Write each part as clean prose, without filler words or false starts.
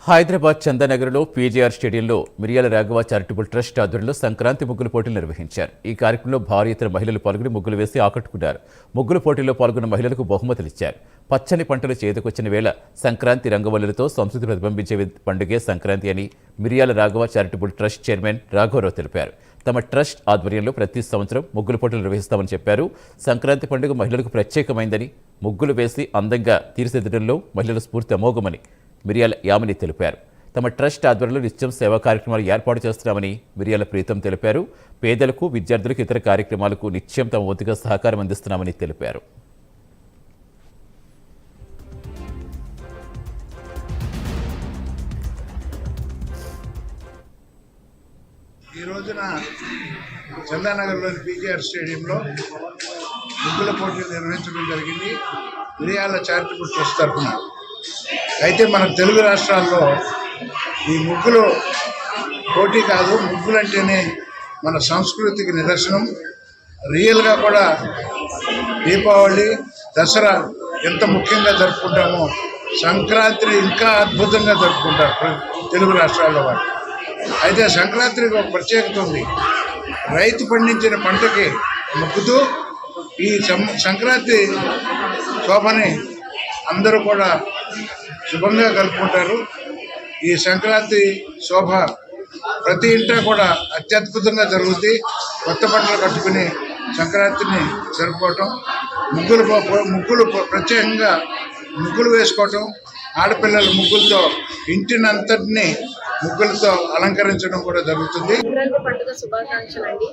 Hyderabad చందానగర్లో PGR స్టేడియంలో మిరియాల Raghava charitable trust ఆధ్వర్యంలో సంక్రాంతి ముగ్గుల పోటీలు నిర్వహించారు. ఈ కార్యక్రమంలో భారీ ఎత్తున మహిళలు పాల్గొని ముగ్గులు వేసి ఆకట్టుకున్నారు. ముగ్గుల పోటీల్లో పాల్గొన్న మహిళలకు బహుమతులు ఇచ్చారు. పచ్చని పంటలు చేతికొచ్చిన వేళ సంక్రాంతి రంగవల్లులతో సంస్కృతి ప్రతిబింబించే పండుగే సంక్రాంతి అని మిరియాల రాఘవ చారిటబుల్ ట్రస్ట్ చైర్మన్ రాఘవరావు తెలిపారు. తమ ట్రస్ట్ ఆధ్వర్యంలో ప్రతి సంవత్సరం ముగ్గుల పోటీలు నిర్వహిస్తామని చెప్పారు. సంక్రాంతి పండుగ మహిళలకు ప్రత్యేకమైందని, ముగ్గులు వేసి అందంగా తీర్చిదిద్దడంలో మహిళల స్ఫూర్తి అమోఘమని మిరియాల యామిని తెలిపారు. తమ ట్రస్ట్ ఆధ్వర్యంలో నిత్యం సేవా కార్యక్రమాలు ఏర్పాటు చేస్తున్నామని మిరియాల ప్రీతం తెలిపారు. పేదలకు, విద్యార్థులకు, ఇతర కార్యక్రమాలకు నిత్యం తమ వంతుగా సహకారం అందిస్తున్నామని తెలిపారు. ఈ రోజున చందానగర్లోని పీజీఆర్ స్టేడియంలో ముగ్గుల పోటీలు నిర్వహించడం జరిగింది మిరియాల చారిటబుల్ ట్రస్ట్ తరఫున. అయితే మన తెలుగు రాష్ట్రాల్లో ఈ ముగ్గులు పోటీ కాదు, ముగ్గులు అంటేనే మన సంస్కృతికి నిదర్శనం. రియల్గా కూడా దీపావళి, దసరా ఎంత ముఖ్యంగా జరుపుకుంటామో సంక్రాంతిని ఇంకా అద్భుతంగా జరుపుకుంటారు తెలుగు రాష్ట్రాల్లో వాళ్ళు. అయితే సంక్రాంతికి ఒక ప్రత్యేకత ఉంది. రైతు పండించిన పంటకి మొక్కుతూ ఈ సంక్రాంతి శోభని అందరూ కూడా శుభంగా కలుపుకుంటారు. ఈ సంక్రాంతి శోభ ప్రతి ఇంటా కూడా అత్యద్భుతంగా జరుగుతుంది. కొత్త బట్టలు కట్టుకుని సంక్రాంతిని జరుపుకోవటం, ముగ్గులు ప్రత్యేకంగా ముగ్గులు వేసుకోవటం, ఆడపిల్లల ముగ్గులతో ఇంటినంతటినీ ముగ్గులతో అలంకరించడం కూడా జరుగుతుంది. సంక్రాంతి పండుగ శుభాకాంక్షలు అండి.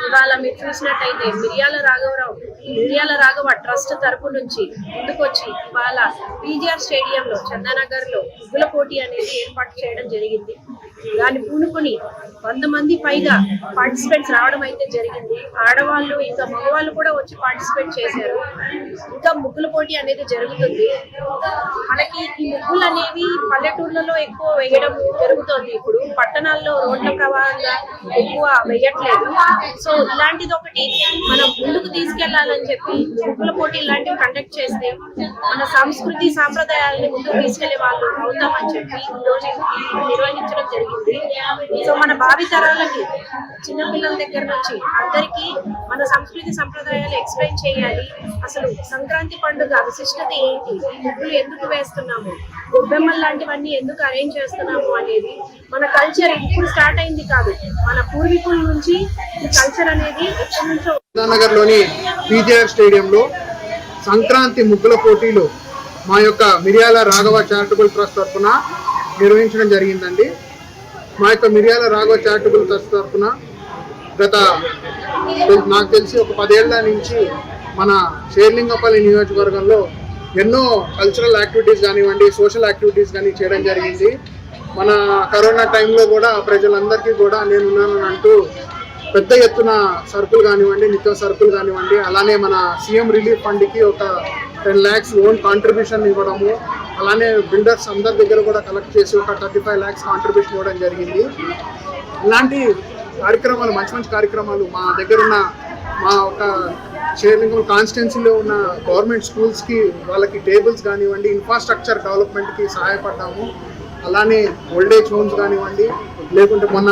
ఇవాళ మీరు చూసినట్టయితే మిరియాల రాఘవ ట్రస్ట్ తరపు నుంచి ముందుకొచ్చి ఇవాళ పీజీఆర్ స్టేడియంలో చందానగర్లో ముగ్గుల పోటీ అనేది ఏర్పాటు చేయడం జరిగింది. దాన్ని పూనుకొని 100 మంది పైగా పార్టిసిపేట్స్ రావడం అయితే జరిగింది. ఆడవాళ్ళు ఇంకా మగవాళ్ళు కూడా వచ్చి పార్టిసిపేట్ చేశారు. ఇంకా ముగ్గుల పోటీ అనేది జరుగుతుంది. మనకి ఈ ముగ్గులు అనేవి పల్లెటూర్లలో ఎక్కువ వేయడం జరుగుతుంది. ఇప్పుడు పట్టణాల్లో రోడ్ల ప్రవాహంగా ఎక్కువ వేయట్లేదు. సో ఇలాంటిది ఒకటి మనం ముందుకు తీసుకెళ్లాలని చెప్పి ముగ్గుల పోటీ ఇలాంటివి కండక్ట్ చేస్తే మన సంస్కృతి సాంప్రదాయాలని ముందుకు తీసుకెళ్లే వాళ్ళు అవుతామని చెప్పి ఈరోజు నిర్వహించడం జరిగింది. సో మన భావితరాలకి చిన్నపిల్లల దగ్గర నుంచి అందరికీ మన సంస్కృతి సంప్రదాయాలు ఎక్స్ప్లెయిన్ చేయాలి. అసలు సంక్రాంతి పండుగ విశిష్టత ఏంటి, ముగ్గులు ఎందుకు వేస్తున్నాము, గొబ్బెమ్మలు లాంటివన్నీ ఎందుకు అరేంజ్ చేస్తున్నాము అనేది మన కల్చర్ ఇప్పుడు స్టార్ట్ అయింది కాదు, మన పూర్వీకుల నుంచి ఈ కల్చర్ అనేది ఎప్పటి నుంచో. చందానగర్లోని పీజీఆర్ స్టేడియంలో సంక్రాంతి ముగ్గుల పోటీలు మా యొక్క మిరియాల రాఘవ చారిటబుల్ ట్రస్ట్ తరఫున నిర్వహించడం జరిగిందండి. మా యొక్క మిరియాల రాఘవ చారిటబుల్ ట్రస్ట్ తరఫున నాకు తెలిసి ఒక 10 ఏళ్ల నుంచి మన షేర్లింగపల్లి నియోజకవర్గంలో ఎన్నో కల్చరల్ యాక్టివిటీస్ కానివ్వండి, సోషల్ యాక్టివిటీస్ కానీ చేయడం జరిగింది. మన కరోనా టైంలో కూడా ప్రజలందరికీ కూడా నేనున్నానని అంటూ పెద్ద ఎత్తున సరుకులు కానివ్వండి, నిత్య సరుకులు కానివ్వండి, అలానే మన సీఎం రిలీఫ్ ఫండ్కి ఒక 10 lakhs ఓన్ కాంట్రిబ్యూషన్ ఇవ్వడము, అలానే బిల్డర్స్ అందరి దగ్గర కూడా కలెక్ట్ చేసి ఒక 35 lakhs కాంట్రిబ్యూషన్ ఇవ్వడం జరిగింది. ఇలాంటి కార్యక్రమాలు, మంచి మంచి కార్యక్రమాలు మా దగ్గర ఉన్న మా ఒక షేర్లింగం కాన్స్టిట్యున్సీలో ఉన్న గవర్నమెంట్ స్కూల్స్కి వాళ్ళకి టేబుల్స్ కానివ్వండి, ఇన్ఫ్రాస్ట్రక్చర్ డెవలప్మెంట్కి సహాయపడ్డాము. అలానే ఓల్డేజ్ హోమ్స్ కానివ్వండి, లేకుంటే మొన్న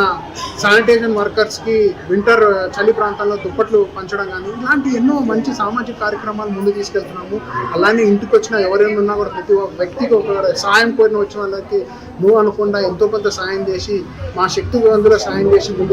శానిటేషన్ వర్కర్స్కి వింటర్ చలి ప్రాంతాల్లో దుప్పట్లు పంచడం కానీ, ఇలాంటి ఎన్నో మంచి సామాజిక కార్యక్రమాలు ముందు తీసుకెళ్తున్నాము. అలానే ఇంటికి వచ్చిన ఎవరైనా ఉన్నా కూడా ప్రతి ఒక్క వ్యక్తికి ఒక సాయం కోరిన వచ్చిన వాళ్ళకి నువ్వు అనకుండా ఎంతో కొంత సాయం చేసి మా శక్తి అందులో సాయం చేసి ముందు